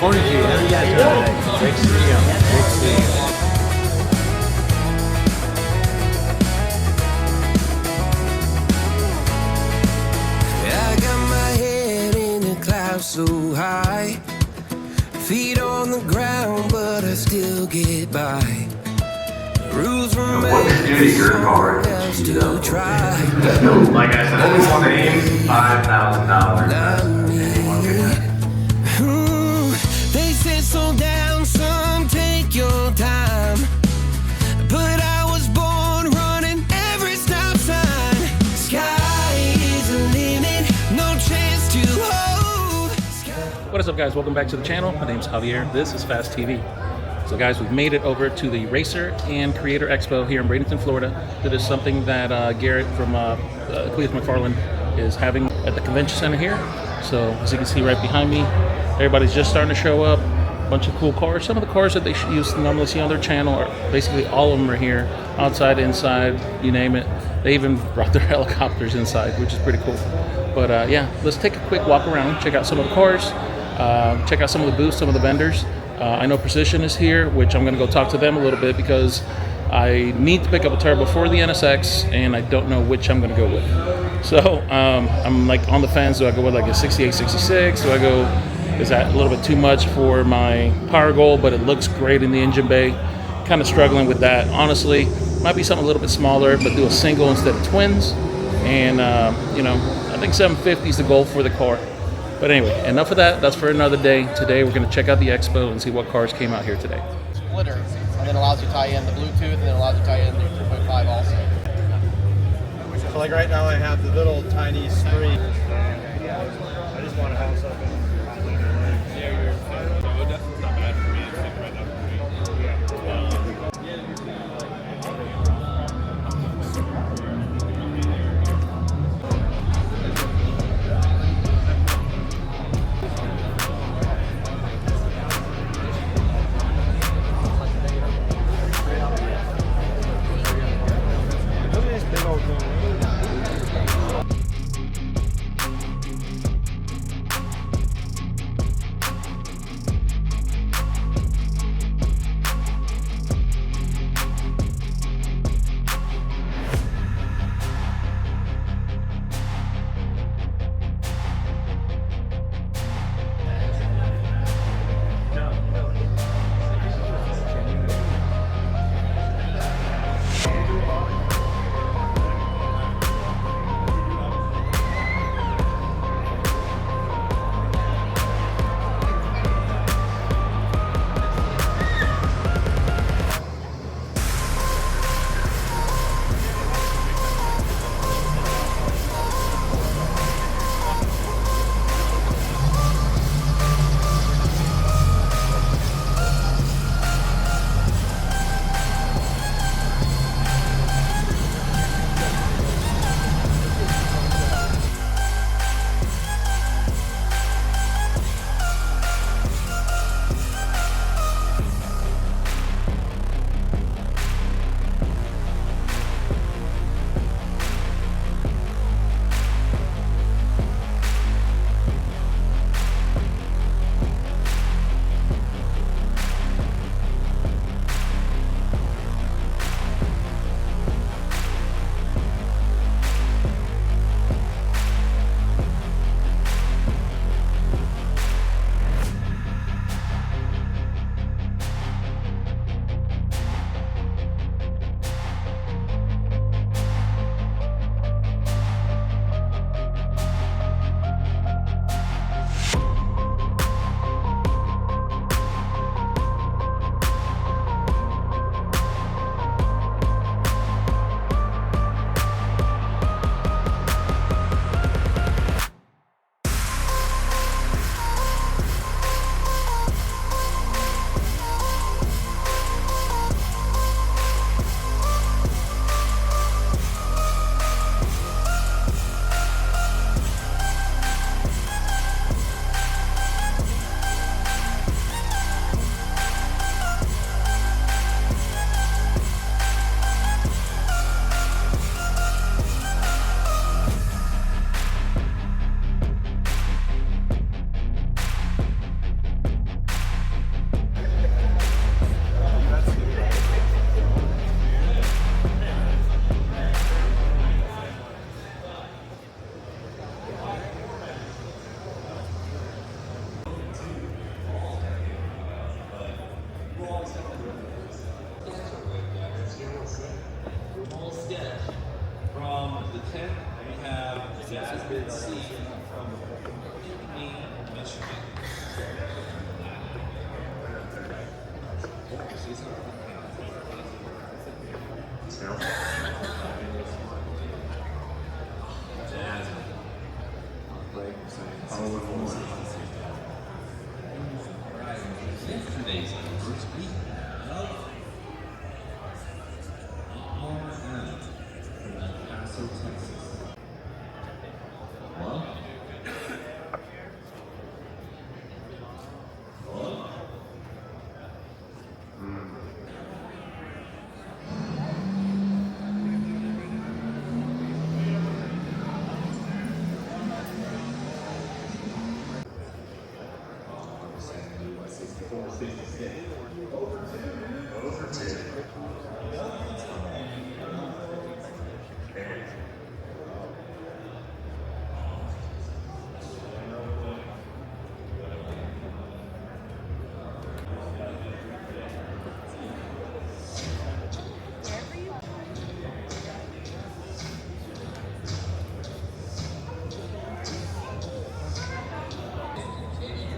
Morning to you. How are you guys doing today? Great to see you. Great to see you. I got my head in the clouds so high, feet on the ground, but I still get by. Rules were made for someone else to try. Like I said, only one aim, $5,000. They said slow down, son, take your time. But I was born running every stop sign. Sky is the limit, no chance to hold. What is up, guys? Welcome back to the channel. My name's Javier. This is Fast TV. So guys, we've made it over to the Racer and Creator Expo here in Bradenton, Florida. That is something that Garrett from Cleetus McFarland is having at the convention center here. So as you can see right behind me, everybody's just starting to show up. A bunch of cool cars. Some of the cars that they used to normally see on their channel are basically all of them are here, outside, inside, you name it. They even brought their helicopters inside, which is pretty cool. But yeah, let's take a quick walk around, check out some of the cars, check out some of the booths, some of the vendors. I know Precision is here, which I'm going to go talk to them a little bit because I need to pick up a turbo for the NSX, and I don't know which I'm going to go with. So I'm like on the fence. Do I go with like a 68, 66? Do I go, is that a little bit too much for my power goal, but it looks great in the engine bay? Kind of struggling with that. Honestly, might be something a little bit smaller, but do a single instead of twins. And, you know, I think 750 is the goal for the car. But anyway, enough of that. That's for another day. Today we're going to check out the expo and see what cars came out here today. Splitter, and then allows you to tie in the Bluetooth, and then allows you to tie in the 3.5 also. So like right now I have the little tiny screen. I just want to have something.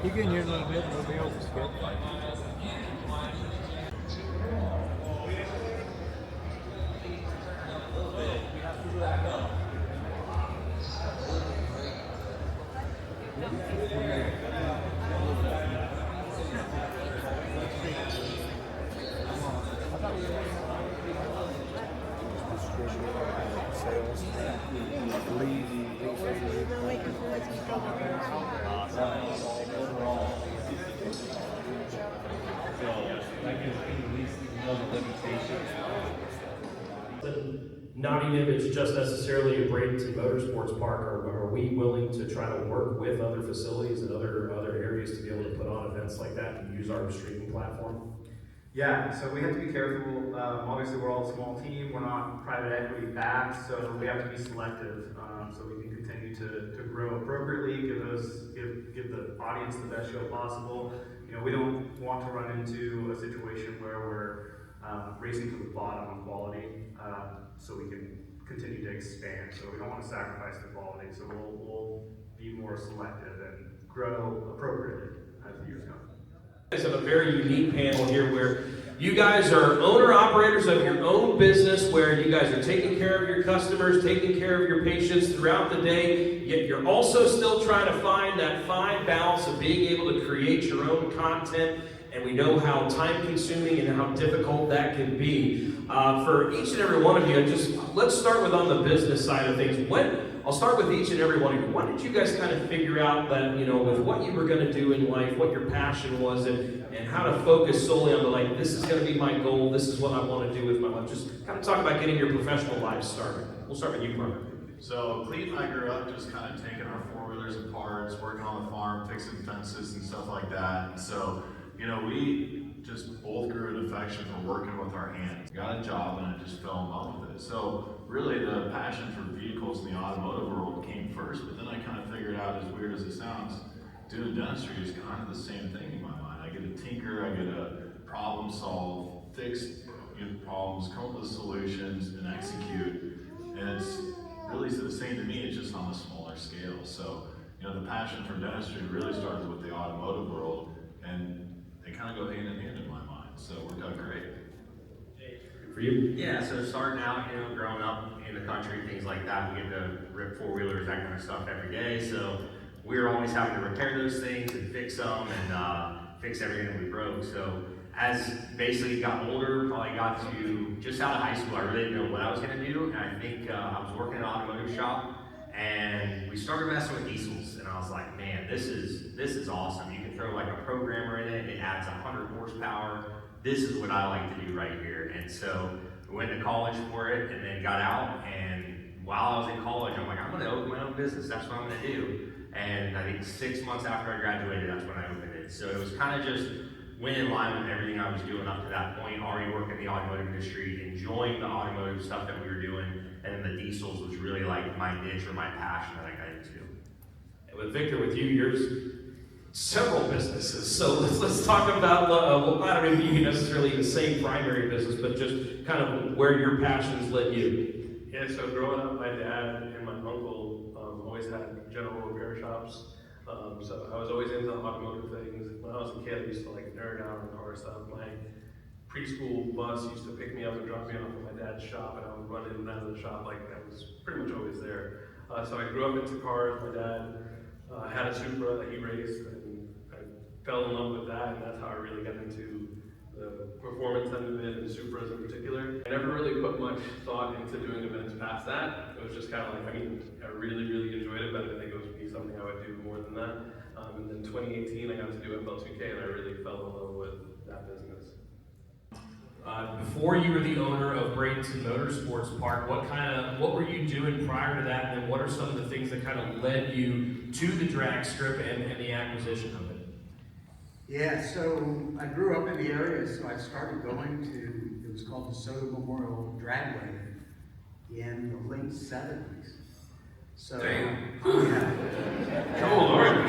You get in here a little bit and we'll be over, Skip. Not even if it's just necessarily a Bradenton Motorsports Park, are we willing to try to work with other facilities and other areas to be able to put on events like that and use our streaming platform? Yeah, so we have to be careful. Obviously, we're all a small team. We're not private equity backed, so we have to be selective so we can continue to grow appropriately, give the audience the best show possible. You know, we don't want to run into a situation where we're racing to the bottom on quality, so we can continue to expand. So we don't want to sacrifice the quality. So we'll be more selective and grow appropriately as the years go. You guys have a very unique panel here where you guys are owner-operators of your own business, where you guys are taking care of your customers, taking care of your patients throughout the day, yet you're also still trying to find that fine balance of being able to create your own content, and we know how time-consuming and how difficult that can be. For each and every one of you, let's start with on the business side of things. I'll start with each and every one of you. When did you guys kind of figure out that, you know, with what you were going to do in life, what your passion was, and how to focus solely on the, like, this is going to be my goal, this is what I want to do with my life? Just kind of talk about getting your professional life started. We'll start with you, Parker. So Cleet and I grew up just kind of taking our four-wheelers apart, working on the farm, fixing fences and stuff like that. And so, you know, we just both grew an affection for working with our hands. Got a job and I just fell in love with it. So really the passion for vehicles in the automotive world came first, but then I kind of figured out, as weird as it sounds, doing dentistry is kind of the same thing in my mind. I get to tinker, I get to problem solve, fix problems, come up with solutions, and execute. And it's really the same to me, it's just on a smaller scale. So, you know, the passion for dentistry really started with the automotive world, and they kind of go hand in hand in my mind. So it worked out great. For you? Yeah, so starting out, you know, growing up in the country, things like that, we get to rip four-wheelers, that kind of stuff every day. So we were always having to repair those things and fix them and fix everything that we broke. So as basically got older, probably got to just out of high school, I really didn't know what I was going to do. And I think I was working in an automotive shop, and we started messing with diesels. And I was like, man, this is awesome. You can throw like a programmer in it, it adds 100 horsepower. This is what I like to do right here. And so we went to college for it and then got out. And while I was in college, I'm like, I'm going to open my own business. That's what I'm going to do. And I think 6 months after I graduated, that's when I opened it. So it was kind of just went in line with everything I was doing up to that point, already working in the automotive industry, enjoying the automotive stuff that we were doing. And then the diesels was really like my niche or my passion that I got into. And with Victor, with you, yours several businesses. So let's talk about, well, I don't even necessarily the same primary business, but just kind of where your passions led you. Yeah, so growing up, my dad and my uncle always had general repair shops. So I was always into automotive things. When I was a kid, I used to like nerd out on car stuff. My preschool bus used to pick me up and drop me off at my dad's shop, and I would run in and out of the shop like that was pretty much always there. So I grew up into cars. My dad had a Supra that he raced, and I fell in love with that, and that's how I really got into the performance end of it, and Supras in particular. I never really put much thought into doing events past that. It was just kind of like, I mean, I really enjoyed it, but I didn't think it would be something I would do more than that. And then 2018, I got to do FL2K, and I really fell in love with that business. Before you were the owner of Bradenton Motorsports Park, what were you doing prior to that, and then what are some of the things that kind of led you to the drag strip and the acquisition of it? Yeah, so I grew up in the area, so I started going to, it was called the Soda Memorial Dragway in the late 70s. So, Damn. Yeah. Oh, Lord.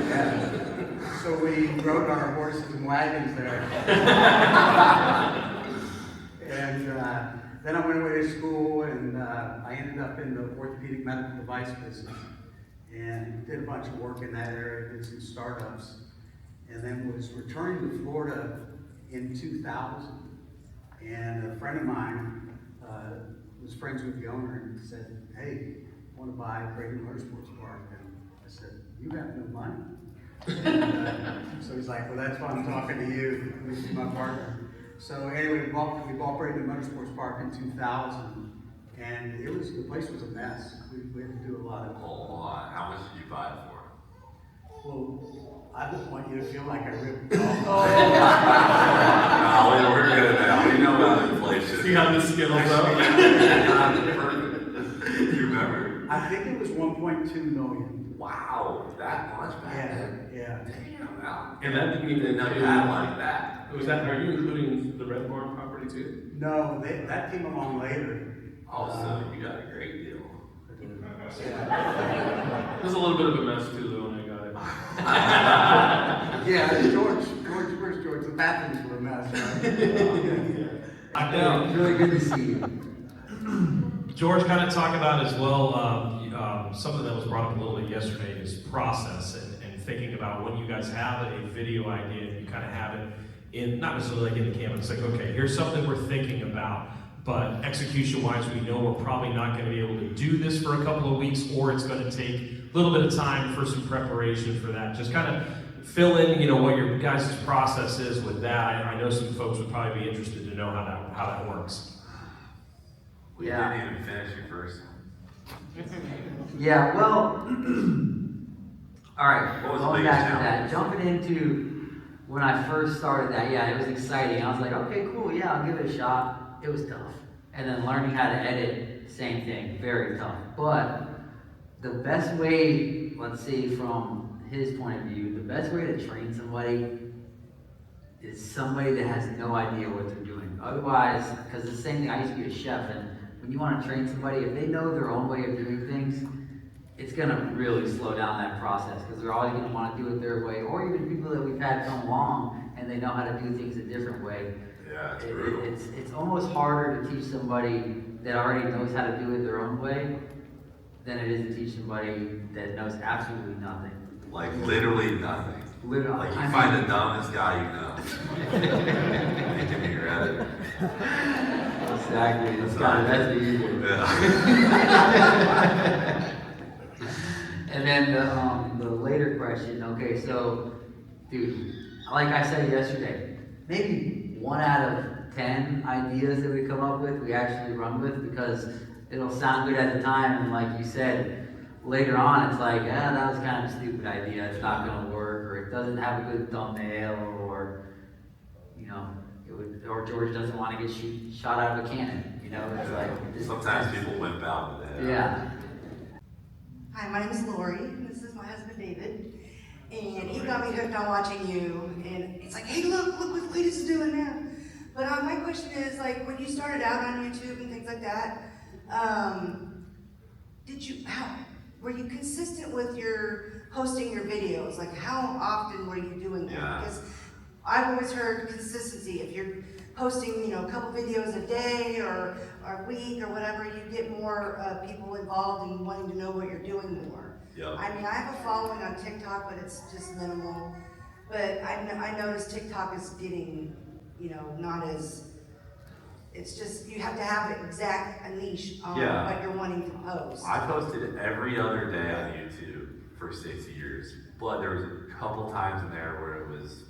Yeah. So we rode our horses and wagons there. And then I went away to school, and I ended up in the orthopedic medical device business and did a bunch of work in that area, did some startups, and then was returning to Florida in 2000. And a friend of mine was friends with the owner and said, "Hey, I want to buy Bradenton Motorsports Park." And I said, "You have no money." And, so he's like, "Well, that's why I'm talking to you. This is my partner." So anyway, we bought Bradenton Motorsports Park in 2000, and the place was a mess. We had to do a lot of. How much did you buy it for? Well, I just want you to feel like I ripped No, we're good now. We know about inflation. See how this skittles up? You remember? I think it was 1.2 million. Wow, that much back then? Yeah. Damn, wow. And that didn't even Not that like that. are you including the Red Barn property too? No, that came along later. Also, you got a great deal. It was a little bit of a mess too though when I got it. Yeah, where's George? The bathrooms were a mess, right? I know. It's really good to see you. George kind of talked about as well, something that was brought up a little bit yesterday is process and thinking about when you guys have a video idea and you kind of have it in, not necessarily like in the camera, it's like, okay, here's something we're thinking about, but execution-wise, we know we're probably not going to be able to do this for a couple of weeks, or it's going to take a little bit of time for some preparation for that. Just kind of fill in, what your guys' process is with that. I know some folks would probably be interested to know how that works. We didn't even finish your first one. Yeah, well, all right, What was the going biggest back to that, challenge? jumping into when I first started that, yeah, it was exciting. I was like, okay, cool, yeah, I'll give it a shot. It was tough. And then learning how to edit, same thing, very tough. But the best way, let's see, from his point of view, the best way to train somebody is somebody that has no idea what they're doing. Otherwise, because it's the same thing, I used to be a chef, and when you want to train somebody, if they know their own way of doing things, it's going to really slow down that process, because they're always going to want to do it their way, or even people that we've had come along and they know how to do things a different way. Yeah, It's almost harder to teach somebody that already knows how to do it their own way than it is to teach somebody that knows absolutely nothing. Like literally nothing. Literally, Like you find the dumbest guy you know. Make him your editor. Exactly. That's the easiest. Yeah. And then the later question. Okay, so, dude, like I said yesterday, maybe 1 out of 10 ideas that we come up with, we actually run with, because it'll sound good at the time, and like you said, later on it's like, that was kind of a stupid idea, it's not going to work, or it doesn't have a good thumbnail, or, or George doesn't want to get shot out of a cannon, it's like... Sometimes people wimp out with that. Yeah. Hi, my name is Lori. This is my husband David, and he got me hooked on watching you. And it's like, hey, look what Cleetus is doing now. But my question is, like, when you started out on YouTube and things like that, were you consistent with your posting your videos? Like, how often were you doing that? Yeah. Because I've always heard consistency. If you're posting, a couple videos a day or a week or whatever, you get more people involved and wanting to know what you're doing more. Yep. I mean, I have a following on TikTok, but it's just minimal. But I noticed TikTok is getting, not as, it's just, you have to have a niche on what you're wanting to post. I posted every other day on YouTube for 6 years, but there was a couple times in there where it was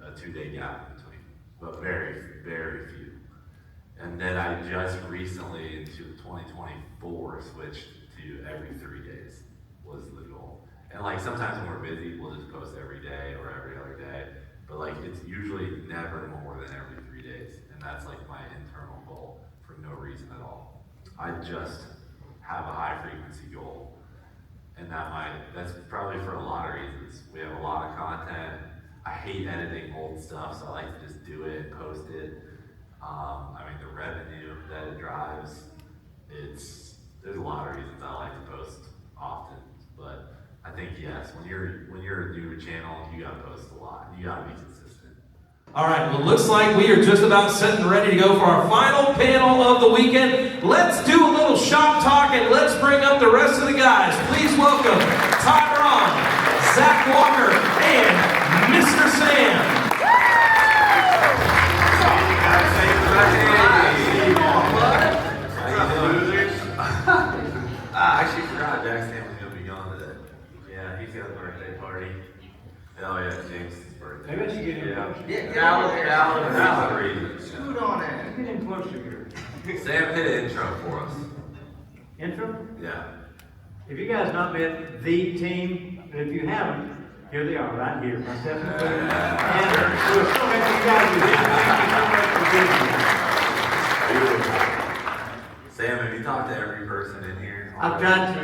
a 2-day gap in between, but very, very few. And then I just recently, into 2024, switched to every 3 days was the goal. And like sometimes when we're busy, we'll just post every day or every other day, but like it's usually never more than every 3 days. And that's like my internal goal for no reason at all. I just have a high frequency goal. And that's probably for a lot of reasons. We have a lot of content. I hate editing old stuff, so I like to just do it, post it. I mean, the revenue that it drives, there's a lot of reasons I like to post often, but I think yes, when you're a newer channel, you gotta post a lot. You gotta be consistent. All right, well, it looks like we are just about set and ready to go for our final panel of the weekend. Let's do a little shop talk and let's bring up the rest of the guys. Please welcome Tyron, Zach Walker, and Mr. Sam. I actually forgot Jack Sam was going to be gone today. Yeah, he's got a birthday party. Oh yeah, James' birthday. Maybe I should get him. Valid reason. Scoot on it. Get in closer here. Sam, hit an intro for us. Intro? Yeah. If you guys not met the team, and if you haven't, here they are, right here. Myself and Cleetus. And we're so happy you guys are here. Thank you so much for being here. Beautiful. Sam, have you talked to every person in here? I've tried to.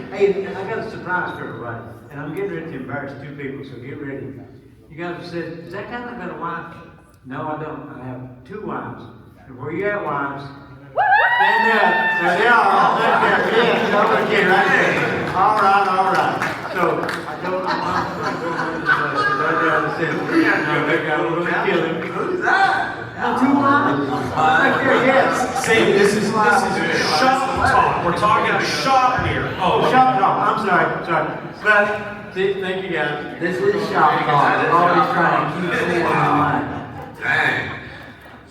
Hey, I got a surprise for everybody, and I'm getting ready to embarrass two people, so get ready. You guys have said, does that kind of got a wife? No, I don't. I have two wives. And where you at, wives? Stand up. There they are. All back there. Yeah, over here, right there. All right. So, I told my mom to go on this bus, because right there I said, no, they got a little kill him. Who's that? Two wives. Right there, yes. Say, this is shop talk. We're talking shop here. Oh, shop talk. I'm sorry. But, see, thank you guys. This is shop talk. We're always trying to keep it in mind. Dang.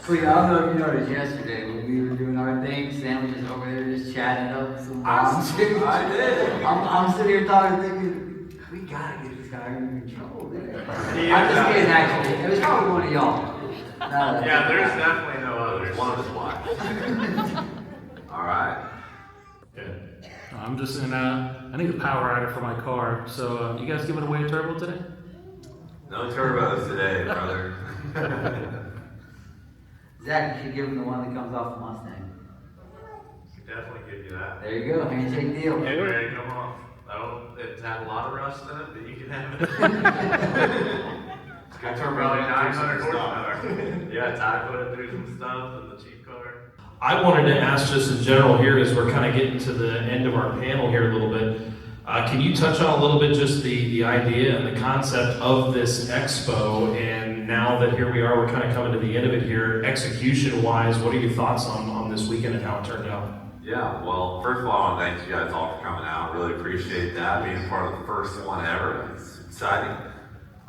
Cleo, I don't know if you noticed yesterday when we were doing our thing, Sam was just over there just chatting up some bombs. I did. I'm sitting here talking, thinking, we gotta get this guy under control, dude. I'm just kidding, actually. It was probably one of y'all. Yeah, there's definitely no others. One of his wives. All right. Good. I'm just in, I need a power rider for my car. So, you guys giving away a turbo today? No turbos today, brother. Zach, you should give him the one that comes off the Mustang. Definitely give you that. There you go, handshake deal. Ready, come on. Oh, it's had a lot of rust in it, but you can have it. Good turbo, probably 900 horsepower. Yeah, Ty put it through some stuff in the cheap car. I wanted to ask just in general here as we're kind of getting to the end of our panel here a little bit. Can you touch on a little bit just the idea and the concept of this expo, and now that here we are, we're kind of coming to the end of it here, execution-wise, what are your thoughts on this weekend and how it turned out? Yeah, well, first of all, I want to thank you guys all for coming out. Really appreciate that, being part of the first one ever. It's exciting.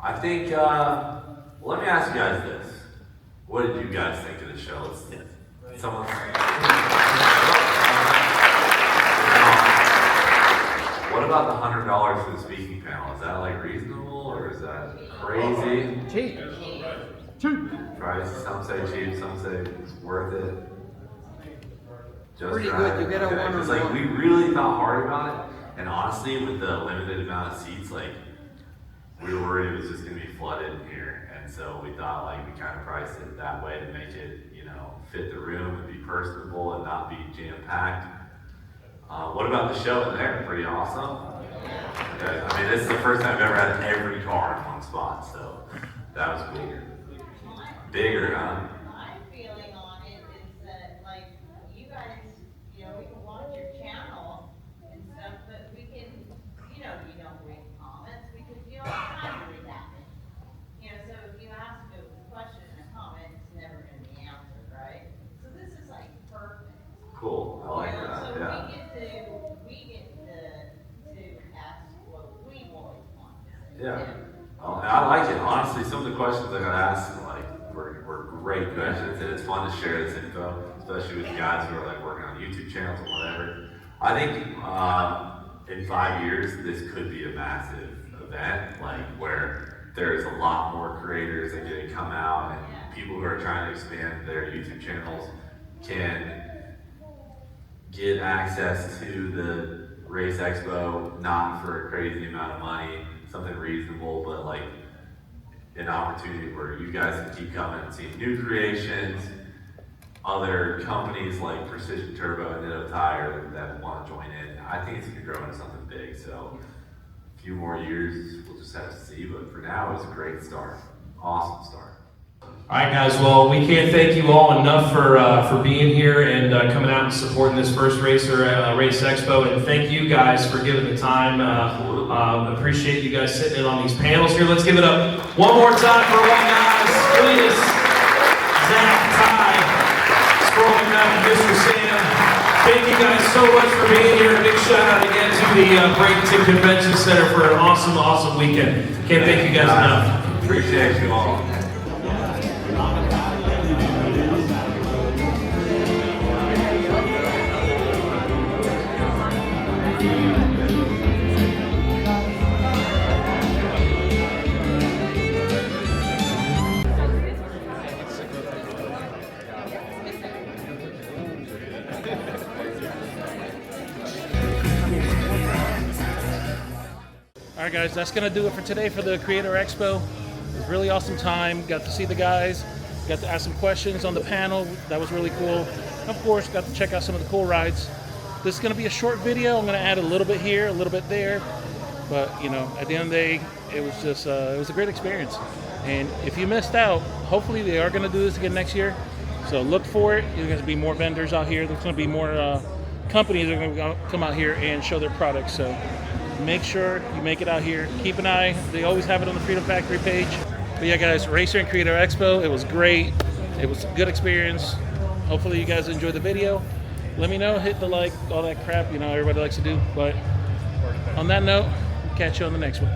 I think, let me ask you guys this. What did you guys think of the show? Someone. What about the $100 for the speaking panel? Is that like reasonable or is that crazy? Cheap. Price, some say cheap, some say it's worth it. Just pretty right. good. You get a one. It's like we really thought hard about it, and honestly, with the limited amount of seats, like we were worried it was just gonna be flooded in here, and so we thought like we kind of priced it that way to make it, fit the room and be personable and not be jam-packed. What about the show in there? Pretty awesome. Okay. I mean, this is the first time I've ever had every car in one spot, so that was cool. Bigger, huh? My feeling on it is that, like, you guys, we can watch your channel and stuff, but we can, you don't read comments because you don't have time to read that many. So if you ask a question in a comment, it's never going to be answered, right? So this is like perfect. Cool. I like that. So Yeah. we get to ask what we always want to say. Yeah. Well, I like it. Honestly, some of the questions I got asked, were great questions, and it's fun to share this info, especially with guys who are like working on YouTube channels or whatever. I think in 5 years, this could be a massive event, where there's a lot more creators that get to come out, and people who are trying to expand their YouTube channels can get access to the Race Expo, not for a crazy amount of money, something reasonable, but an opportunity where you guys can keep coming and see new creations, other companies like Precision Turbo and Nitto Tire that want to join in. I think it's going to grow into something big. So if A few more years, we'll just have to see, but for now, it's a great start. Awesome start. All right, guys. Well, we can't thank you all enough for being here and coming out and supporting this first Race Expo. And thank you guys for giving the time. Appreciate you guys sitting in on these panels here. Let's give it up one more time for our guys. Cleetus, Zach, Ty, scrolling down, Mr. Sam. Thank you guys so much for being here. A big shout out again to the Bradenton Convention Center for an awesome, awesome weekend. Can't thank you guys enough. Appreciate you all. All right, guys, that's going to do it for today for the Creator Expo. It was a really awesome time. Got to see the guys. Got to ask some questions on the panel. That was really cool. Of course, got to check out some of the cool rides. This is going to be a short video. I'm going to add a little bit here, a little bit there. But, you know, at the end of the day, it was just, it was a great experience. And if you missed out, hopefully they are going to do this again next year. So look for it. There's going to be more vendors out here. There's going to be more companies that are going to come out here and show their products. So make sure you make it out here. Keep an eye. They always have it on the Freedom Factory page. But yeah, guys, Racer and Creator Expo. It was great. It was a good experience. Hopefully you guys enjoyed the video. Let me know. Hit the like, all that crap, you know, everybody likes to do. But on that note, catch you on the next one.